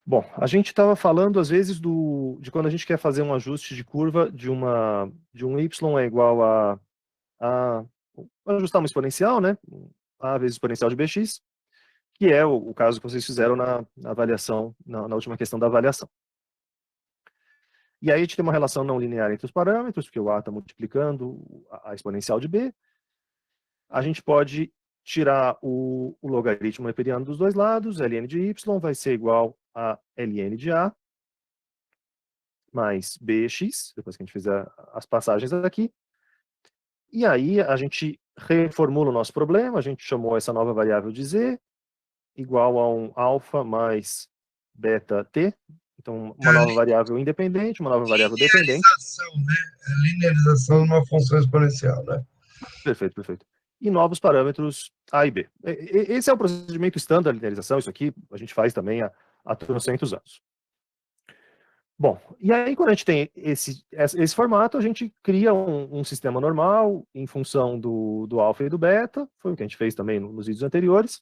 Bom, a gente estava falando, às vezes, de quando a gente quer fazer um ajuste de curva de um y é igual a ajustar uma exponencial, né? A vezes exponencial de bx, que é o caso que vocês fizeram na avaliação, na última questão da avaliação. E aí a gente tem uma relação não linear entre os parâmetros, porque o a está multiplicando a exponencial de b. A gente pode tirar o logaritmo neperiano dos dois lados, ln de y vai ser igual a ln de a, mais bx, depois que a gente fizer as passagens aqui. E aí a gente reformula o nosso problema, a gente chamou essa nova variável de z, igual a um alfa mais beta t, então uma É a nova variável independente, uma nova variável dependente. linearização, né? É a linearização de uma função exponencial, né? Perfeito, perfeito. E novos parâmetros A e B. Esse é o procedimento standard de linearização, isso aqui a gente faz também há trocentos anos. Bom, e aí quando a gente tem esse formato, a gente cria um sistema normal em função do alfa e do beta, foi o que a gente fez também nos vídeos anteriores,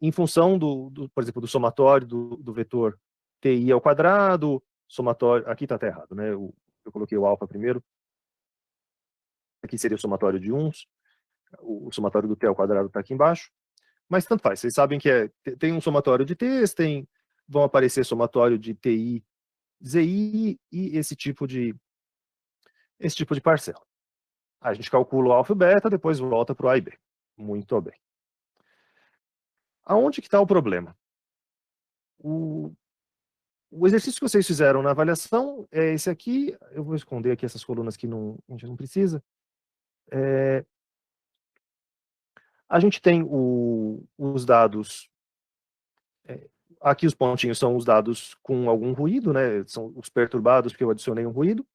em função por exemplo, do somatório do vetor ti ao quadrado, somatório, aqui está até errado, né? Eu coloquei o alfa primeiro, aqui seria o somatório de uns, o somatório do t ao quadrado está aqui embaixo, mas tanto faz, vocês sabem que tem um somatório de t's, vão aparecer somatório de ti, zi e esse tipo de parcela. A gente calcula o alfa e o beta, depois volta para o A e B. Muito bem. Aonde que está o problema? O exercício que vocês fizeram na avaliação é esse aqui. Eu vou esconder aqui essas colunas que a gente não precisa. A gente tem os dados. Aqui os pontinhos são os dados com algum ruído, né? São os perturbados porque eu adicionei um ruído.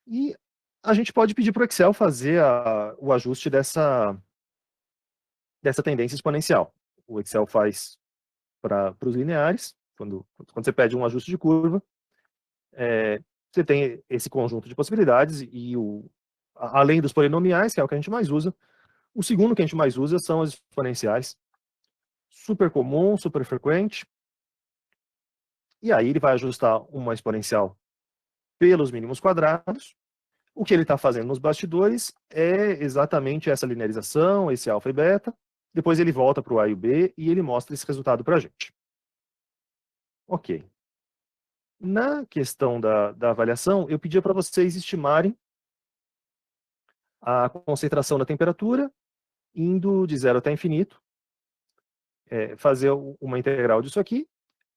E a gente pode pedir para o Excel fazer o ajuste dessa tendência exponencial. O Excel faz para os lineares, quando você pede um ajuste de curva, você tem esse conjunto de possibilidades e além dos polinomiais, que é o que a gente mais usa, o segundo que a gente mais usa são as exponenciais. Super comum, super frequente. E aí ele vai ajustar uma exponencial pelos mínimos quadrados. O que ele está fazendo nos bastidores é exatamente essa linearização, esse alfa e beta. Depois ele volta para o A e o B e ele mostra esse resultado para a gente. Ok. Na questão da avaliação, eu pedia para vocês estimarem a concentração da temperatura indo de zero até infinito, fazer uma integral disso aqui,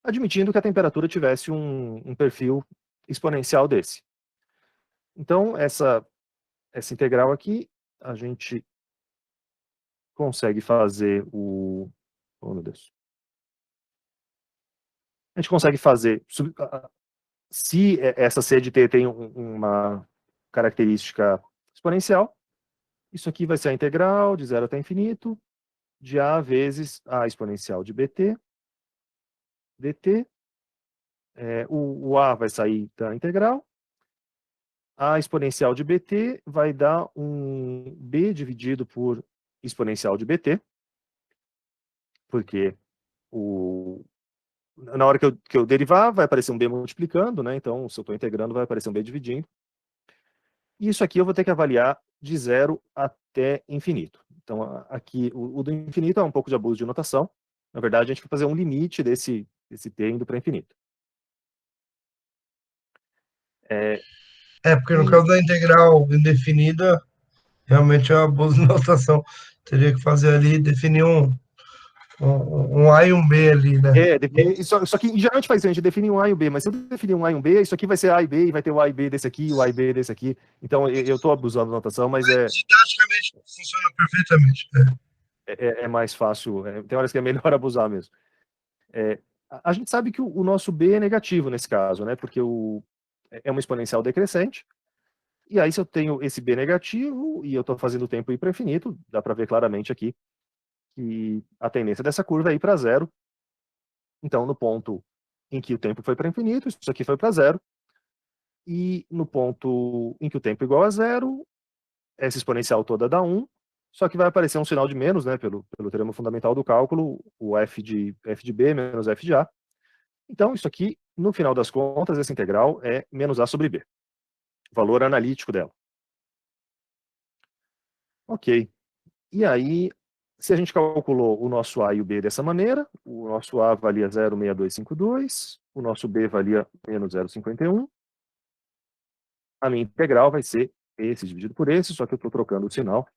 admitindo que a temperatura tivesse um perfil exponencial desse. Então, essa integral aqui, a gente consegue fazer oh meu Deus. A gente consegue fazer, se essa C de t tem uma característica exponencial, isso aqui vai ser a integral de zero até infinito, de a vezes a exponencial de bt, dt, o a vai sair da integral, a exponencial de bt vai dar um b dividido por exponencial de bt, porque na hora que eu derivar, vai aparecer um b multiplicando, né? Então, se eu estou integrando, vai aparecer um b dividindo. E isso aqui eu vou ter que avaliar de zero até infinito. Então, aqui, o do infinito é um pouco de abuso de notação. Na verdade, a gente vai fazer um limite desse t indo para infinito. Porque no caso da integral indefinida, realmente é uma boa notação. Teria que fazer ali, definir um A e um B ali, né? Só que geralmente faz isso, a gente define um A e um B, mas se eu definir um A e um B, isso aqui vai ser A e B, e vai ter o A e B desse aqui, o A e B desse aqui. Então, eu estou abusando da notação, mas Didaticamente funciona perfeitamente, né? é mais fácil, tem horas que é melhor abusar mesmo. A gente sabe que o nosso B é negativo nesse caso, né? Porque é uma exponencial decrescente. E aí, se eu tenho esse B negativo e eu estou fazendo o tempo ir para infinito, dá para ver claramente aqui que a tendência dessa curva é ir para zero. Então, no ponto em que o tempo foi para infinito, isso aqui foi para zero. E no ponto em que o tempo é igual a zero, essa exponencial toda dá 1. só que vai aparecer um sinal de menos, né, pelo teorema fundamental do cálculo, o f de B menos f de A. Então, isso aqui, no final das contas, essa integral é menos A sobre B, valor analítico dela. Ok. E aí, se a gente calculou o nosso A e o B dessa maneira, o nosso A valia 0,6252, o nosso B valia menos 0,51, a minha integral vai ser esse dividido por esse, só que eu estou trocando o sinal.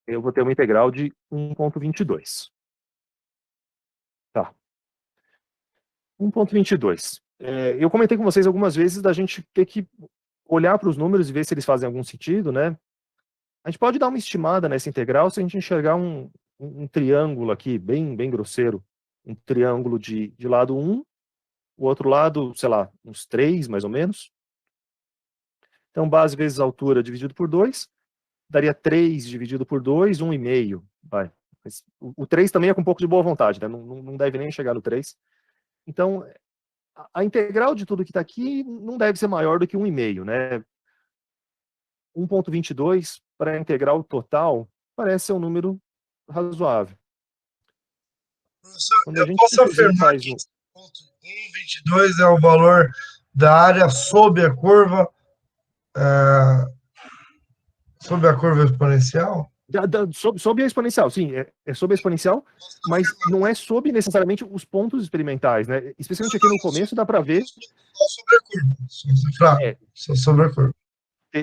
Eu vou ter uma integral de 1,22. Tá. 1,22. Eu comentei com vocês algumas vezes da gente ter que olhar para os números e ver se eles fazem algum sentido, né? A gente pode dar uma estimada nessa integral se a gente enxergar um triângulo aqui, bem grosseiro. Um triângulo de lado 1, o outro lado, sei lá, uns 3, mais ou menos. Então, base vezes altura dividido por 2, daria 3 dividido por 2, 1,5. Vai. O 3 também é com um pouco de boa vontade, né? Não deve nem chegar no 3. Então, a integral de tudo que está aqui não deve ser maior do que 1,5, né? 1,22 para a integral total parece ser um número razoável. Professor, Quando a eu gente, posso inclusive, afirmar faz que 1,22 é o valor da área sob a curva exponencial? sob a exponencial, sim, é sob a exponencial, mas não é sob necessariamente os pontos experimentais, né? Especialmente aqui no começo dá para ver. Só sobre a curva. É, Só sobre a curva.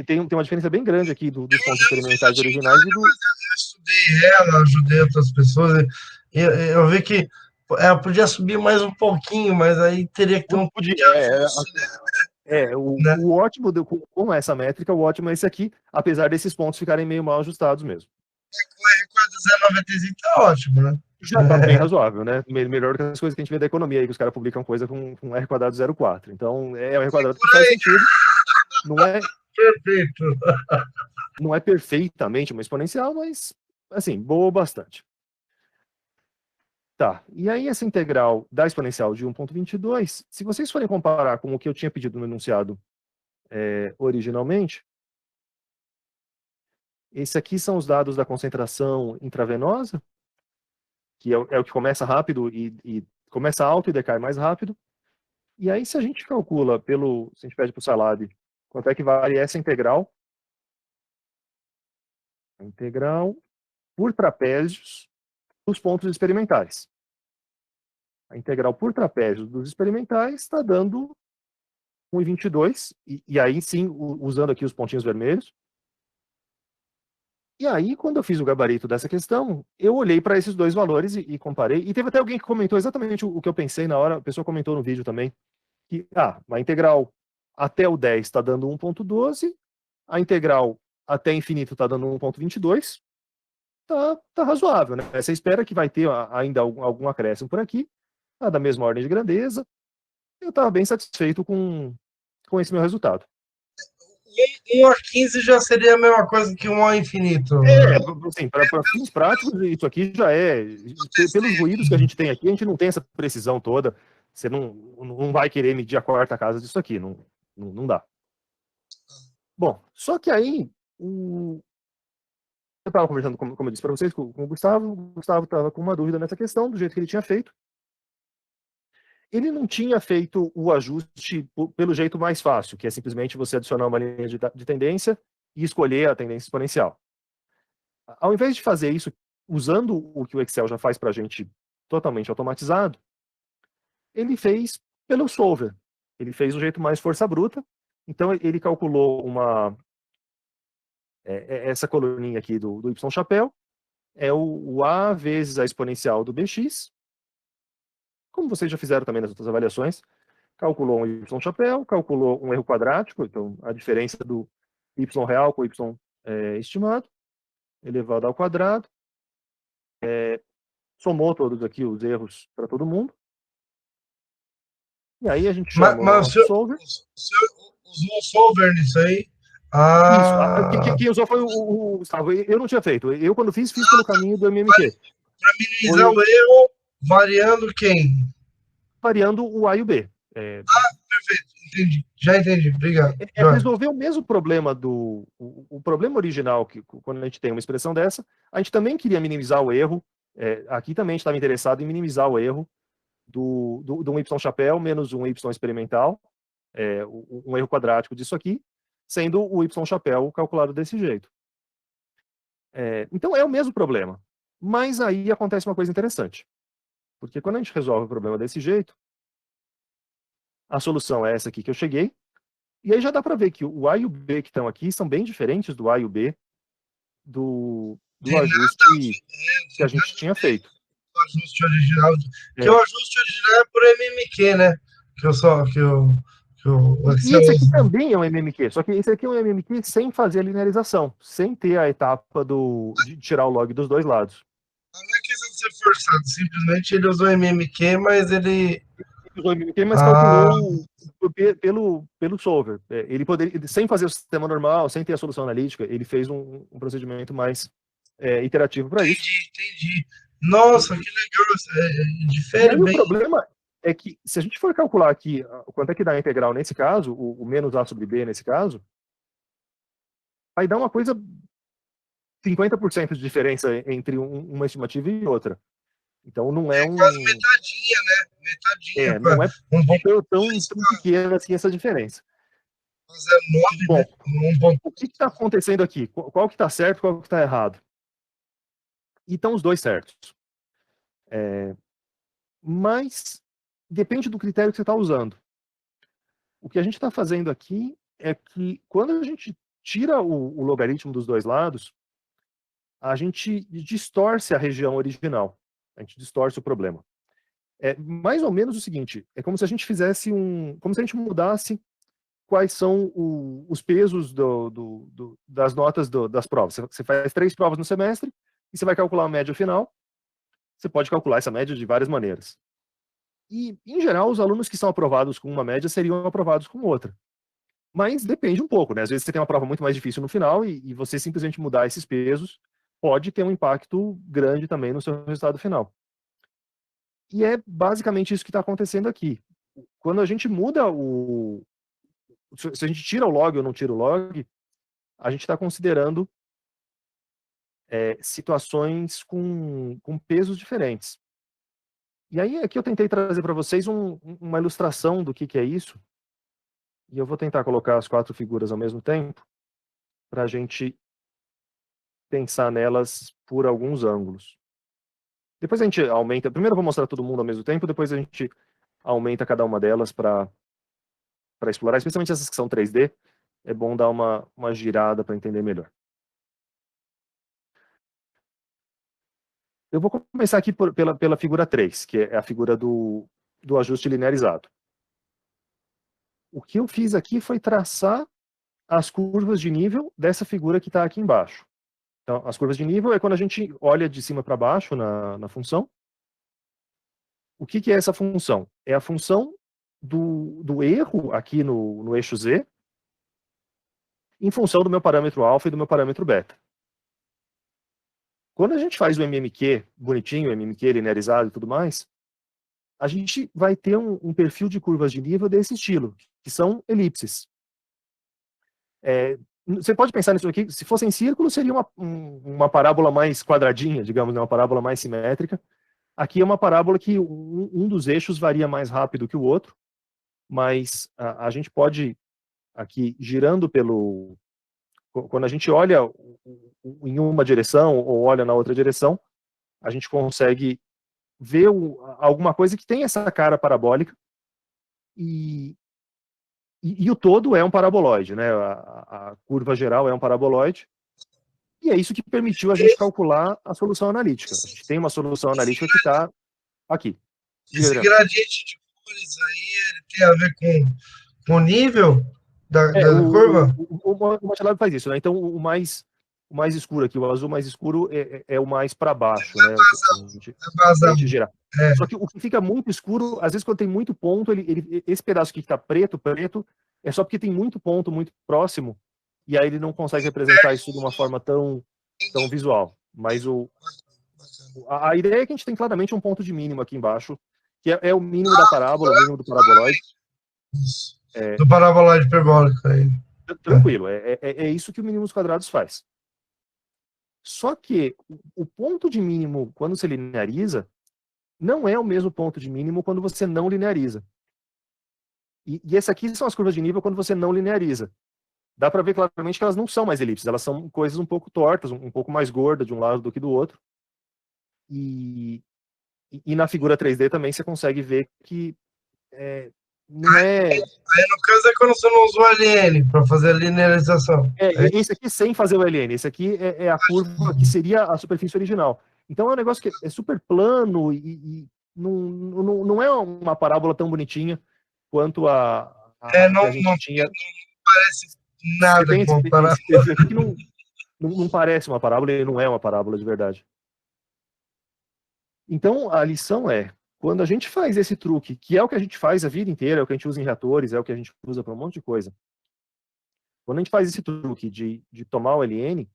tem uma diferença bem grande aqui dos pontos experimentais originais e do. Eu estudei ela, ajudei outras pessoas. Eu vi que ela podia subir mais um pouquinho, mas aí teria que ter um pouco de ajuste, né? O ótimo com essa métrica, o ótimo é esse aqui, apesar desses pontos ficarem meio mal ajustados mesmo. Com R com 0,95 tá ótimo, né? Já tá bem razoável, né? Melhor do que as coisas que a gente vê da economia aí, que os caras publicam coisa com R quadrado 0,4. Então, é o R quadrado que faz sentido. Perfeito. Não é perfeitamente uma exponencial, mas, assim, boa bastante. Tá, e aí essa integral da exponencial de 1,22, se vocês forem comparar com o que eu tinha pedido no enunciado originalmente, esse aqui são os dados da concentração intravenosa, que é o que começa rápido e começa alto e decai mais rápido. E aí, se a gente calcula se a gente pede para o Salad quanto é que vale essa integral, a integral por trapézios dos pontos experimentais. A integral por trapézios dos experimentais está dando 1,22, e aí sim, usando aqui os pontinhos vermelhos. E aí, quando eu fiz o gabarito dessa questão, eu olhei para esses dois valores e comparei, e teve até alguém que comentou exatamente o que eu pensei na hora, a pessoa comentou no vídeo também, que a integral até o 10 está dando 1,12, a integral até infinito está dando 1,22, tá razoável, né? Você espera que vai ter ainda algum acréscimo por aqui, tá da mesma ordem de grandeza. Eu estava bem satisfeito com esse meu resultado. 1 a 15 já seria a mesma coisa que 1 a infinito. Assim, para fins práticos, isso aqui já pelos ruídos que a gente tem aqui, a gente não tem essa precisão toda. Você não vai querer medir a quarta casa disso aqui, não dá. Bom, só que aí, eu estava conversando, como eu disse para vocês, com o Gustavo estava com uma dúvida nessa questão, do jeito que ele tinha feito. Ele não tinha feito o ajuste pelo jeito mais fácil, que é simplesmente você adicionar uma linha de tendência e escolher a tendência exponencial. Ao invés de fazer isso usando o que o Excel já faz para a gente totalmente automatizado, ele fez pelo solver. Ele fez o jeito mais força bruta. Então, ele calculou essa coluninha aqui do Y chapéu, é o A vezes a exponencial do BX, como vocês já fizeram também nas outras avaliações. Calculou um Y chapéu, calculou um erro quadrático, então a diferença do Y real com o Y estimado, elevado ao quadrado, somou todos aqui os erros para todo mundo, e aí a gente chama o nosso solver. O senhor usou o solver nisso aí? Isso, quem usou foi o Gustavo. Eu não tinha feito. Eu, quando fiz pelo caminho do MMQ. Para minimizar o erro, variando quem? Variando o A e o B. Perfeito. Já entendi. Obrigado. É resolver o mesmo problema o problema original, que quando a gente tem uma expressão dessa, a gente também queria minimizar o erro. Aqui também a gente estava interessado em minimizar o erro do um y chapéu menos um y experimental, um erro quadrático disso aqui, sendo o y chapéu calculado desse jeito. Então é o mesmo problema. Mas aí acontece uma coisa interessante. Porque quando a gente resolve o problema desse jeito, a solução é essa aqui que eu cheguei, e aí já dá para ver que o A e o B que estão aqui são bem diferentes do A e o B do ajuste que a gente tinha feito. O ajuste original. Que o ajuste original é por MMQ, né? E esse aqui também é um MMQ, só que esse aqui é um MMQ sem fazer a linearização, sem ter a etapa de tirar o log dos dois lados. Não é questão de ser forçado, simplesmente ele usou MMQ, mas ele usou MMQ, mas calculou pelo solver. Ele poderia, sem fazer o sistema normal, sem ter a solução analítica, ele fez um procedimento mais iterativo para isso. Entendi. Nossa, que legal, diferente. O problema é que, se a gente for calcular aqui quanto é que dá a integral nesse caso, o menos A sobre B nesse caso, vai dar uma coisa 50% de diferença entre uma estimativa e outra. Então não é quase metadinha, né? Metadinha. Não é tão pequena assim essa diferença. Mas é 9, bom, né? O que está acontecendo aqui? Qual que está certo, qual que está errado? E estão os dois certos. Mas depende do critério que você está usando. O que a gente está fazendo aqui é que quando a gente tira o logaritmo dos dois lados, a gente distorce a região original. A gente distorce o problema. É mais ou menos o seguinte, é como se a gente fizesse como se a gente mudasse quais são os pesos das notas das provas. Você faz 3 provas no semestre e você vai calcular a média final. Você pode calcular essa média de várias maneiras. E, em geral, os alunos que são aprovados com uma média seriam aprovados com outra. Mas depende um pouco, né? Às vezes você tem uma prova muito mais difícil no final e você simplesmente mudar esses pesos pode ter um impacto grande também no seu resultado final. E é basicamente isso que está acontecendo aqui. Quando a gente muda se a gente tira o log ou não tira o log, a gente está considerando situações com pesos diferentes. E aí aqui eu tentei trazer para vocês uma ilustração do que é isso. E eu vou tentar colocar as 4 figuras ao mesmo tempo para a gente pensar nelas por alguns ângulos. Depois a gente aumenta. Primeiro eu vou mostrar todo mundo ao mesmo tempo, depois a gente aumenta cada uma delas para explorar, especialmente essas que são 3D. É bom dar uma girada para entender melhor. Eu vou começar aqui pela figura 3, que é a figura do ajuste linearizado. O que eu fiz aqui foi traçar as curvas de nível dessa figura que está aqui embaixo. Então, as curvas de nível é quando a gente olha de cima para baixo na função. O que é essa função? É a função do erro aqui no eixo Z em função do meu parâmetro alfa e do meu parâmetro beta. Quando a gente faz o MMQ bonitinho, o MMQ linearizado e tudo mais, a gente vai ter um perfil de curvas de nível desse estilo, que são elipses. Você pode pensar nisso aqui, se fosse em círculo, seria uma parábola mais quadradinha, digamos, né, uma parábola mais simétrica. Aqui é uma parábola que um dos eixos varia mais rápido que o outro, mas a gente pode, aqui, girando quando a gente olha em uma direção ou olha na outra direção, a gente consegue ver alguma coisa que tem essa cara parabólica e o todo é um paraboloide, né? A curva geral é um paraboloide. E é isso que permitiu a gente calcular a solução analítica. A gente tem uma solução analítica que está aqui. Esse gradiente de cores aí, ele tem a ver com o nível da curva? O MATLAB faz isso, né? Então, o mais escuro aqui, o azul mais escuro, é o mais para baixo, né? A gente girar. Só que o que fica muito escuro, às vezes quando tem muito ponto, esse pedaço aqui que está preto, é só porque tem muito ponto muito próximo, e aí ele não consegue representar isso de uma forma tão visual. Mas a ideia é que a gente tem claramente um ponto de mínimo aqui embaixo, que é o mínimo da parábola, o mínimo do paraboloide. do paraboloide hiperbólico aí. Tranquilo, é isso que o mínimos quadrados faz. Só que o ponto de mínimo, quando você lineariza, não é o mesmo ponto de mínimo quando você não lineariza. E esse aqui são as curvas de nível quando você não lineariza. Dá para ver claramente que elas não são mais elipses, elas são coisas um pouco tortas, um pouco mais gordas de um lado do que do outro. E na figura 3D também você consegue ver que não é... Aí no caso é quando você não usa o LN para fazer a linearização. Esse aqui sem fazer o LN, esse aqui é a curva que seria a superfície original. Então é um negócio que é super plano e não é uma parábola tão bonitinha quanto a que a gente tinha. Não parece nada comparado. Esse aqui não parece uma parábola, ele não é uma parábola de verdade. Então a lição é, quando a gente faz esse truque, que é o que a gente faz a vida inteira, é o que a gente usa em reatores, é o que a gente usa para um monte de coisa. Quando a gente faz esse truque de tomar o LN,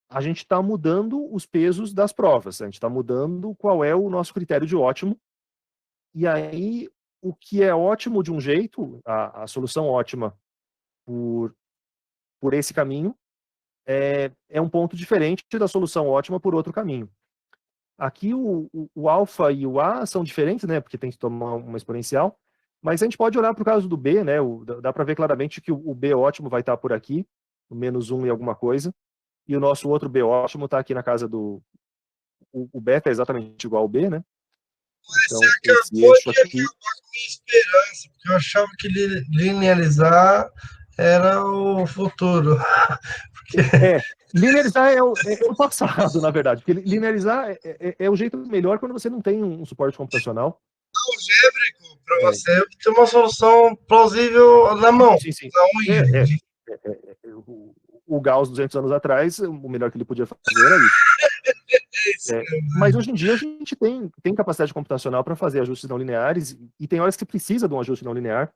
a gente está mudando os pesos das provas, a gente está mudando qual é o nosso critério de ótimo, e aí o que é ótimo de um jeito, a solução ótima por esse caminho, é um ponto diferente da solução ótima por outro caminho. Aqui o alfa e o A são diferentes, né, porque tem que tomar uma exponencial, mas a gente pode olhar para o caso do B, né, dá para ver claramente que o B ótimo vai estar por aqui, o -1 e alguma coisa, e o nosso outro B ótimo está aqui na casa do... O beta é exatamente igual ao B, né? Então, você acabou de acabar com a minha esperança, porque eu achava que linearizar era o futuro. Porque... linearizar é o passado, na verdade, porque linearizar é o jeito melhor quando você não tem um suporte computacional. Algébrico, para você ter uma solução plausível na mão. Sim. O Gauss, 200 anos atrás, o melhor que ele podia fazer era isso. Mas hoje em dia a gente tem capacidade computacional para fazer ajustes não lineares, e tem horas que precisa de um ajuste não linear.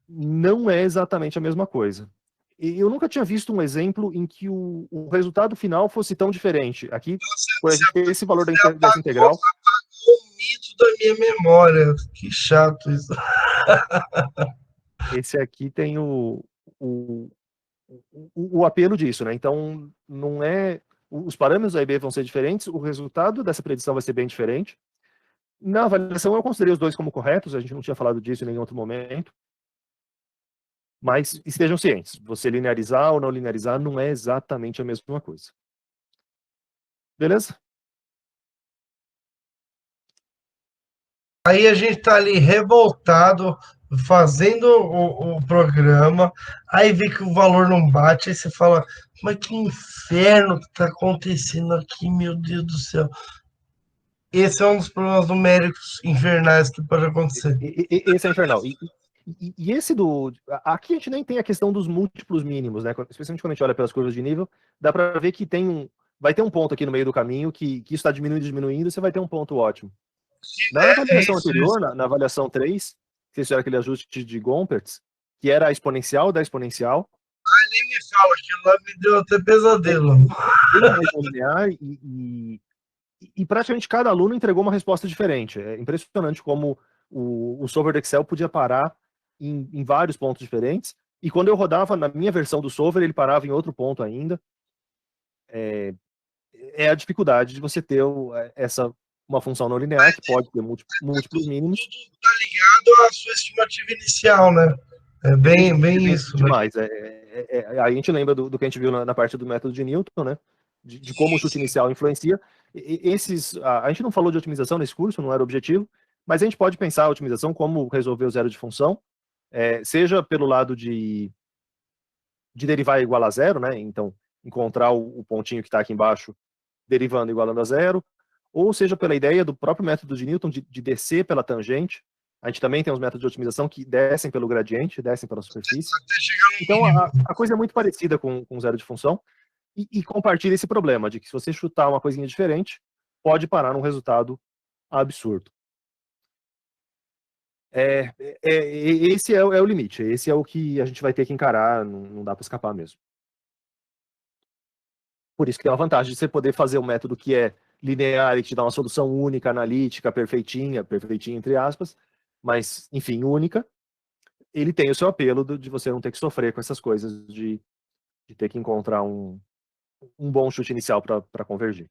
Não é exatamente a mesma coisa. E eu nunca tinha visto um exemplo em que o resultado final fosse tão diferente. Aqui, por a gente ter esse valor dessa integral... Apagou o mito da minha memória. Que chato isso. Esse aqui tem o apelo disso, né? Então, não é... Os parâmetros A e B vão ser diferentes, o resultado dessa predição vai ser bem diferente. Na avaliação, eu considerei os dois como corretos, a gente não tinha falado disso em nenhum outro momento. Mas estejam cientes, você linearizar ou não linearizar não é exatamente a mesma coisa. Beleza? Aí a gente tá ali revoltado, fazendo o programa, aí vê que o valor não bate, aí você fala, mas que inferno que tá acontecendo aqui, meu Deus do céu. Esse é um dos problemas numéricos infernais que pode acontecer. Esse é infernal. E esse do... Aqui a gente nem tem a questão dos múltiplos mínimos, né? Especialmente quando a gente olha pelas curvas de nível, dá para ver que vai ter um ponto aqui no meio do caminho que isso está diminuindo, você vai ter um ponto ótimo. Na avaliação anterior, na avaliação 3, vocês fizeram aquele ajuste de Gompertz, que era a exponencial da exponencial. Ai, nem me fala, aquilo lá me deu até pesadelo. E praticamente cada aluno entregou uma resposta diferente. É impressionante como o solver do Excel podia parar em vários pontos diferentes, e quando eu rodava na minha versão do solver, ele parava em outro ponto ainda. É a dificuldade de você ter uma função não linear, que pode ter múltiplos mínimos. Tudo está ligado à sua estimativa inicial, né? É bem isso. Demais. Aí a gente lembra do que a gente viu na parte do método de Newton, né? De como o chute inicial influencia. A gente não falou de otimização nesse curso, não era o objetivo, mas a gente pode pensar a otimização como resolver o zero de função, seja pelo lado de derivar igual a zero, né? Então, encontrar o pontinho que está aqui embaixo, derivando igualando a zero, ou seja pela ideia do próprio método de Newton de descer pela tangente. A gente também tem os métodos de otimização que descem pelo gradiente, descem pela superfície. Então, a coisa é muito parecida com zero de função, e compartilha esse problema de que se você chutar uma coisinha diferente, pode parar num resultado absurdo. Esse é o limite, esse é o que a gente vai ter que encarar, não dá para escapar mesmo. Por isso que tem uma vantagem de você poder fazer um método que é linear e que te dá uma solução única, analítica, perfeitinha entre aspas, mas, enfim, única, ele tem o seu apelo de você não ter que sofrer com essas coisas de ter que encontrar um bom chute inicial para convergir.